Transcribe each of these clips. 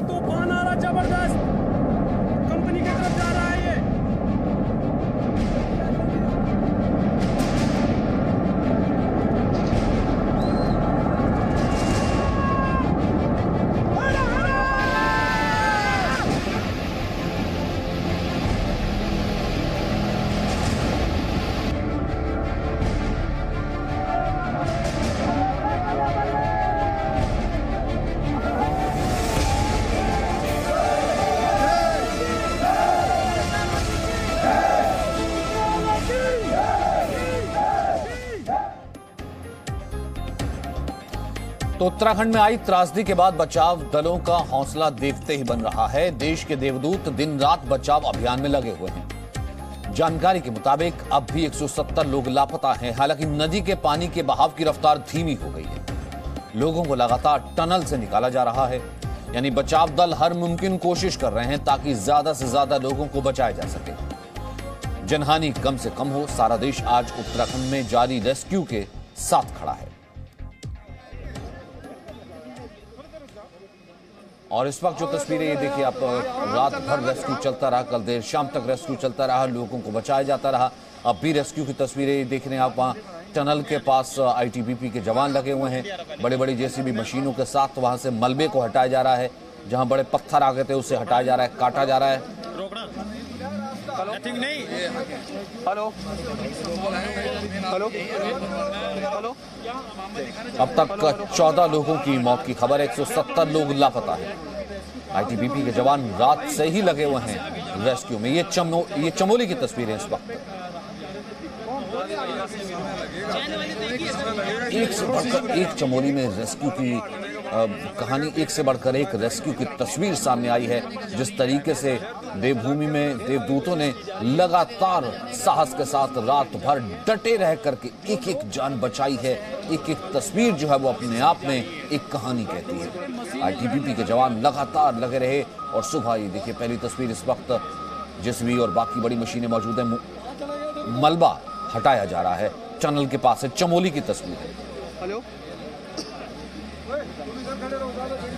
तूफान आ रहा जबरदस्त, कंपनी की तरफ जा रहा है ये। तो उत्तराखंड में आई त्रासदी के बाद बचाव दलों का हौसला देखते ही बन रहा है। देश के देवदूत दिन रात बचाव अभियान में लगे हुए हैं। जानकारी के मुताबिक अब भी 170 लोग लापता हैं। हालांकि नदी के पानी के बहाव की रफ्तार धीमी हो गई है। लोगों को लगातार टनल से निकाला जा रहा है। यानी बचाव दल हर मुमकिन कोशिश कर रहे हैं ताकि ज्यादा से ज्यादा लोगों को बचाया जा सके, जनहानि कम से कम हो। सारा देश आज उत्तराखंड में जारी रेस्क्यू के साथ खड़ा है। और इस वक्त जो तस्वीरें ये देखिए आप, रात भर रेस्क्यू चलता रहा, कल देर शाम तक रेस्क्यू चलता रहा, लोगों को बचाया जाता रहा। अब भी रेस्क्यू की तस्वीरें देख रहे हैं आप। वहाँ टनल के पास आईटीबीपी के जवान लगे हुए हैं, बड़े बड़ी जेसीबी मशीनों के साथ वहां से मलबे को हटाया जा रहा है। जहां बड़े पत्थर आ गए थे उसे हटाया जा रहा है, काटा जा रहा है। Hello hello hello. अब तक 14 लोगों की मौत की खबर है, 170 लोग लापता है। आईटीबीपी के जवान रात से ही लगे हुए हैं रेस्क्यू में। ये चमोली की तस्वीरें इस वक्त। एक से बढ़कर एक चमोली में रेस्क्यू की कहानी, एक से बढ़कर एक रेस्क्यू की तस्वीर सामने आई है। जिस तरीके से देवभूमि में देवदूतों ने लगातार साहस के साथ रात भर डटे रह करके एक एक जान बचाई है, एक एक तस्वीर जो है वो अपने आप में एक कहानी कहती है। आईटीबीपी के जवान लगातार लगे रहे और सुबह ये देखिए पहली तस्वीर इस वक्त जेसीबी और बाकी बड़ी मशीनें मौजूद हैं। मलबा हटाया जा रहा है, टनल के पास है। चमोली की तस्वीर है। हेलो।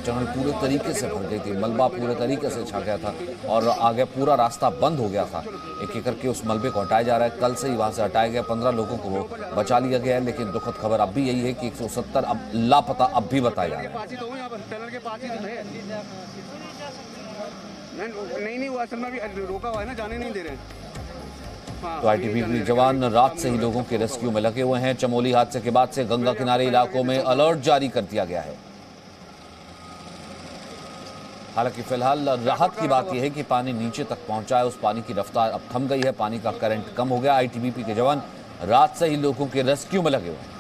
टनल पूरे तरीके से भर गई थी, मलबा पूरे तरीके से छा गया था और आगे पूरा रास्ता बंद हो गया था। एक एक करके उस मलबे को हटाया जा रहा है। कल से ही वहां से हटाया गया, 15 लोगों को वो बचा लिया गया है। लेकिन दुखद खबर अब भी यही है कि 170 अब लापता अब भी बताया जा रहा है। नहीं हुआ, असल में अभी रोका हुआ है ना, जाने नहीं दे रहे। तो आईटीबीपी जवान रात से ही लोगों के रेस्क्यू में लगे हुए हैं। चमोली हादसे के बाद से गंगा किनारे इलाकों में अलर्ट जारी कर दिया गया है। हालांकि फिलहाल राहत की बात यह है कि पानी नीचे तक पहुंचा है, उस पानी की रफ्तार अब थम गई है, पानी का करंट कम हो गया। आईटीबीपी के जवान रात से ही लोगों के रेस्क्यू में लगे हुए हैं।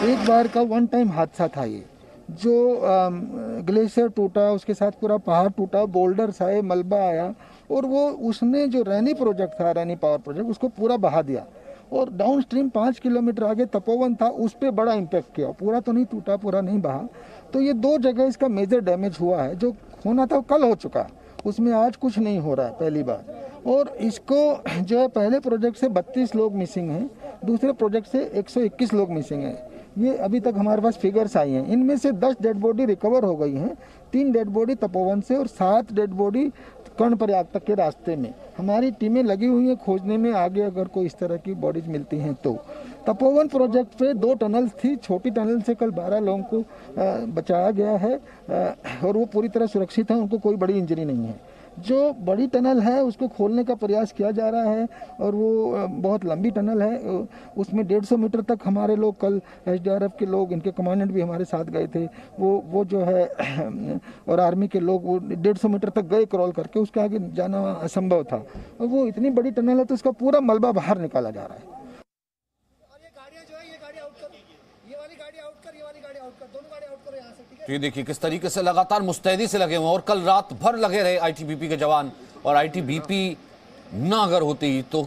एक बार का वन टाइम हादसा था ये, जो ग्लेशियर टूटा, उसके साथ पूरा पहाड़ टूटा, बोल्डर्स आए, मलबा आया और वो उसने जो रैनी प्रोजेक्ट था, रैनी पावर प्रोजेक्ट, उसको पूरा बहा दिया। और डाउन स्ट्रीम 5 किलोमीटर आगे तपोवन था, उस पर बड़ा इम्पैक्ट किया। पूरा तो नहीं टूटा, पूरा नहीं बहा। तो ये 2 जगह इसका मेजर डैमेज हुआ है। जो होना था वो कल हो चुका, उसमें आज कुछ नहीं हो रहा है पहली बार। और इसको जो है पहले प्रोजेक्ट से 32 लोग मिसिंग हैं, दूसरे प्रोजेक्ट से 121 लोग मिसिंग हैं। ये अभी तक हमारे पास फिगर्स आई हैं। इनमें से 10 डेड बॉडी रिकवर हो गई हैं, 3 डेड बॉडी तपोवन से और 7 डेड बॉडी कर्णप्रयाग तक के रास्ते में। हमारी टीमें लगी हुई हैं खोजने में, आगे अगर कोई इस तरह की बॉडीज मिलती हैं तो। तपोवन प्रोजेक्ट पे 2 टनल्स थी, छोटी टनल से कल 12 लोगों को बचाया गया है और वो पूरी तरह सुरक्षित हैं, उनको कोई बड़ी इंजरी नहीं है। जो बड़ी टनल है उसको खोलने का प्रयास किया जा रहा है और वो बहुत लंबी टनल है, उसमें 150 मीटर तक हमारे लोग, कल एसडीआरएफ के लोग, इनके कमांडेंट भी हमारे साथ गए थे, वो जो है और आर्मी के लोग वो 150 मीटर तक गए क्रॉल करके, उसके आगे जाना असंभव था। और वो इतनी बड़ी टनल है तो उसका पूरा मलबा बाहर निकाला जा रहा है। तो ये देखिए किस तरीके से लगातार मुस्तैदी से लगे हुए और कल रात भर लगे रहे आईटीबीपी के जवान। और आईटीबीपी ना अगर होती तो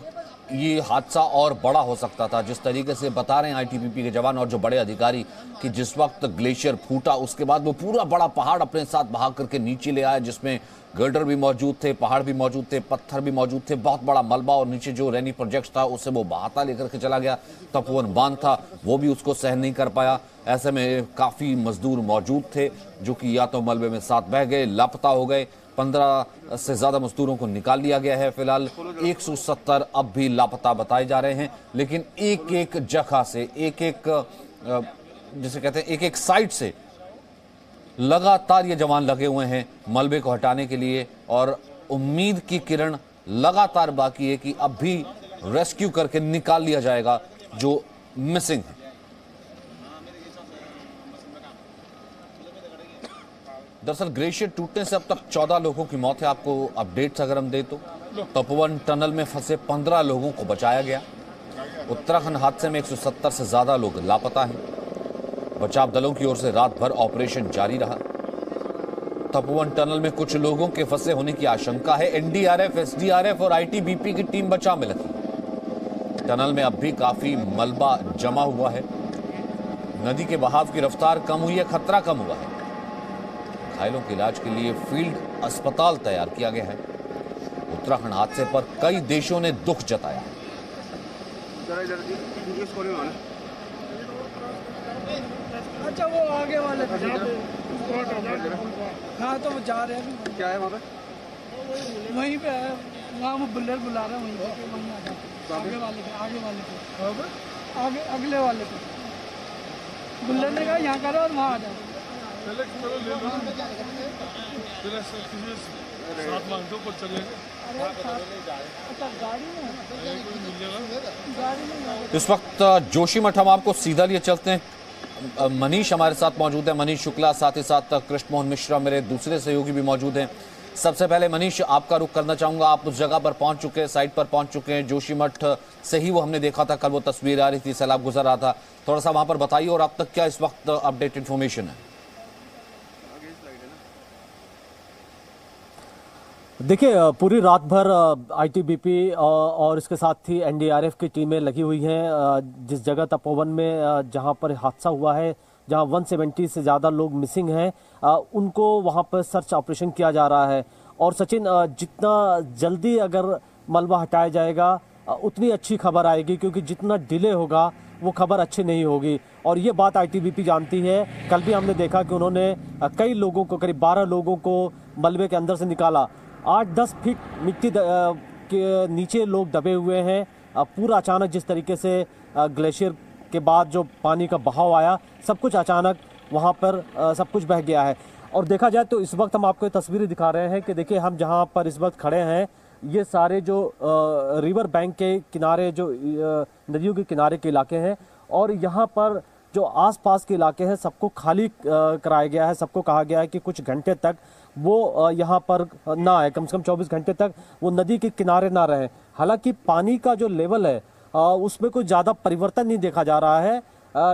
ये हादसा और बड़ा हो सकता था। जिस तरीके से बता रहे हैं आईटीबीपी के जवान और जो बड़े अधिकारी कि जिस वक्त ग्लेशियर फूटा उसके बाद वो पूरा बड़ा पहाड़ अपने साथ बहा करके नीचे ले आया, जिसमें गर्डर भी मौजूद थे, पहाड़ भी मौजूद थे, पत्थर भी मौजूद थे, बहुत बड़ा मलबा, और नीचे जो रैनी प्रोजेक्ट था उसे वो बहाता लेकर के चला गया। तपोवन बांध था वो भी उसको सहन नहीं कर पाया। ऐसे में काफी मजदूर मौजूद थे जो कि या तो मलबे में साथ बह गए, लापता हो गए। 15 से ज्यादा मजदूरों को निकाल लिया गया है। फिलहाल 170 अब भी लापता बताए जा रहे हैं, लेकिन एक एक जगह से, एक एक जिसे कहते हैं एक एक साइड से लगातार ये जवान लगे हुए हैं मलबे को हटाने के लिए, और उम्मीद की किरण लगातार बाकी है कि अब भी रेस्क्यू करके निकाल लिया जाएगा जो मिसिंग है। दरअसल ग्लेशियर टूटने से अब तक 14 लोगों की मौत है। आपको अपडेट्स अगर हम दें तो तपोवन टनल में फंसे 15 लोगों को बचाया गया। उत्तराखंड हादसे में 170 से ज्यादा लोग लापता हैं। बचाव दलों की ओर से रात भर ऑपरेशन जारी रहा। तपोवन टनल में कुछ लोगों के फंसे होने की आशंका है। एनडीआरएफ, एसडीआरएफ और आईटीबीपी की टीम बचाव में लगी। टनल में अब भी काफी मलबा जमा हुआ है। नदी के बहाव की रफ्तार कम हुई है, खतरा कम हुआ है। घायलों के इलाज के लिए फील्ड अस्पताल तैयार किया गया है। उत्तराखंड हादसे पर कई देशों ने दुख जताया। अच्छा वो आगे वाले हाँ तो वो जा रहे हैं। क्या है वहाँ पे? वहीं पे है, वहाँ वो बुलेट बुला रहे हैं, वहीं पे वहीं आ जाओ। आगे वाले पे, आगे वाले पे, आगे अगले वाले पे बुलेट ने कहा यहाँ करो और वहाँ आ जाओ। इस वक्त जोशीमठ हम आपको सीधा लिए चलते हैं। मनीष हमारे साथ मौजूद है, मनीष शुक्ला, साथ ही साथ कृष्ण मोहन मिश्रा मेरे दूसरे सहयोगी भी मौजूद हैं। सबसे पहले मनीष आपका रुख करना चाहूंगा, आप उस जगह पर पहुंच चुके हैं, साइट पर पहुंच चुके हैं। जोशीमठ से ही वो हमने देखा था, कल वो तस्वीर आ रही थी, सैलाब गुजर रहा था, थोड़ा सा वहां पर बताइए और अब तक क्या इस वक्त अपडेट इन्फॉर्मेशन है। देखिए पूरी रात भर आईटीबीपी और इसके साथ ही एनडीआरएफ की टीमें लगी हुई हैं। जिस जगह तपोवन में जहां पर हादसा हुआ है, जहां 170 से ज़्यादा लोग मिसिंग हैं, उनको वहां पर सर्च ऑपरेशन किया जा रहा है। और सचिन, जितना जल्दी अगर मलबा हटाया जाएगा उतनी अच्छी खबर आएगी, क्योंकि जितना डिले होगा वो खबर अच्छी नहीं होगी। और ये बात आईटीबीपी जानती है। कल भी हमने देखा कि उन्होंने कई लोगों को, करीब 12 लोगों को मलबे के अंदर से निकाला। 8-10 फीट मिट्टी के नीचे लोग दबे हुए हैं। पूरा अचानक जिस तरीके से ग्लेशियर के बाद जो पानी का बहाव आया, सब कुछ अचानक वहाँ पर सब कुछ बह गया है। और देखा जाए तो इस वक्त हम आपको तस्वीरें दिखा रहे हैं कि देखिए हम जहाँ पर इस वक्त खड़े हैं, ये सारे जो रिवर बैंक के किनारे, जो नदियों के किनारे के इलाके हैं, और यहाँ पर जो आसपास के इलाके हैं सबको खाली कराया गया है। सबको कहा गया है कि कुछ घंटे तक वो यहाँ पर ना आए, कम से कम 24 घंटे तक वो नदी के किनारे ना रहे। हालांकि पानी का जो लेवल है उसमें कोई ज़्यादा परिवर्तन नहीं देखा जा रहा है,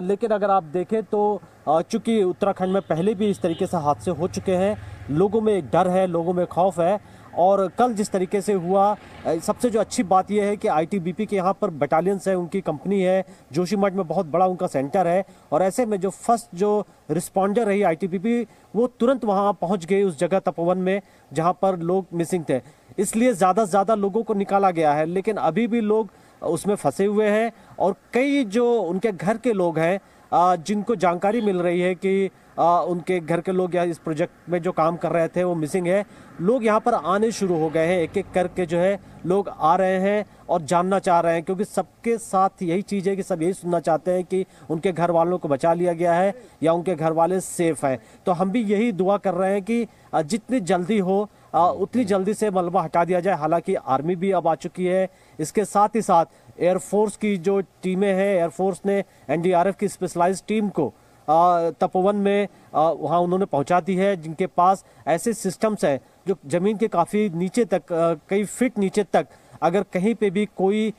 लेकिन अगर आप देखें तो चूंकि उत्तराखंड में पहले भी इस तरीके से हादसे हो चुके हैं, लोगों में एक डर है, लोगों में खौफ है। और कल जिस तरीके से हुआ, सबसे जो अच्छी बात यह है कि आईटीबीपी के यहाँ पर बटालियंस है, उनकी कंपनी है, जोशीमठ में बहुत बड़ा उनका सेंटर है। और ऐसे में जो फर्स्ट जो रिस्पॉन्डर रही आईटीबीपी, वो तुरंत वहाँ पहुँच गई उस जगह तपोवन में जहाँ पर लोग मिसिंग थे। इसलिए ज़्यादा से ज़्यादा लोगों को निकाला गया है, लेकिन अभी भी लोग उसमें फंसे हुए हैं। और कई जो उनके घर के लोग हैं, जिनको जानकारी मिल रही है कि उनके घर के लोग या इस प्रोजेक्ट में जो काम कर रहे थे वो मिसिंग है, लोग यहाँ पर आने शुरू हो गए हैं। एक एक करके जो है लोग आ रहे हैं और जानना चाह रहे हैं, क्योंकि सबके साथ यही चीज़ है कि सब यही सुनना चाहते हैं कि उनके घर वालों को बचा लिया गया है या उनके घर वाले सेफ हैं। तो हम भी यही दुआ कर रहे हैं कि जितनी जल्दी हो उतनी जल्दी से मलबा हटा दिया जाए। हालांकि आर्मी भी अब आ चुकी है, इसके साथ ही साथ एयरफोर्स की जो टीमें हैं, एयरफोर्स ने एनडीआरएफ की स्पेशलाइज्ड टीम को तपोवन में वहाँ उन्होंने पहुँचा दी है, जिनके पास ऐसे सिस्टम्स हैं जो ज़मीन के काफ़ी नीचे तक, कई फीट नीचे तक, अगर कहीं पे भी कोई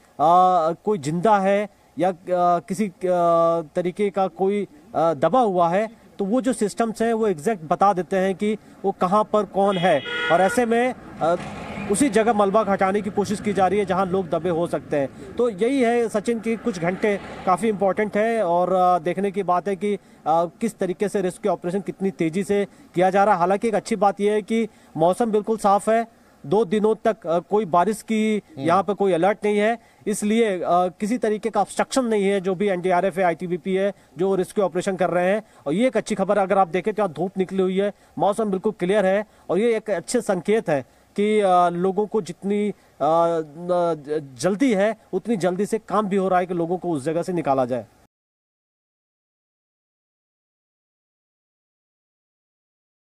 जिंदा है या किसी तरीके का कोई दबा हुआ है, तो वो जो सिस्टम्स हैं वो एग्जैक्ट बता देते हैं कि वो कहाँ पर कौन है। और ऐसे में उसी जगह मलबा हटाने की कोशिश की जा रही है जहां लोग दबे हो सकते हैं। तो यही है सचिन की कुछ घंटे काफ़ी इंपॉर्टेंट है और देखने की बात है कि किस तरीके से रेस्क्यू ऑपरेशन कितनी तेज़ी से किया जा रहा है। हालांकि एक अच्छी बात यह है कि मौसम बिल्कुल साफ है, 2 दिनों तक कोई बारिश की यहाँ पे कोई अलर्ट नहीं है, इसलिए किसी तरीके का ऑब्स्ट्रक्शन नहीं है। जो भी एनडीआरएफ है, आईटीबीपी है, जो रेस्क्यू ऑपरेशन कर रहे हैं, और ये एक अच्छी खबर अगर आप देखें तो यहाँ धूप निकली हुई है, मौसम बिल्कुल क्लियर है और ये एक अच्छे संकेत है कि लोगों को जितनी जल्दी है उतनी जल्दी से काम भी हो रहा है कि लोगों को उस जगह से निकाला जाए।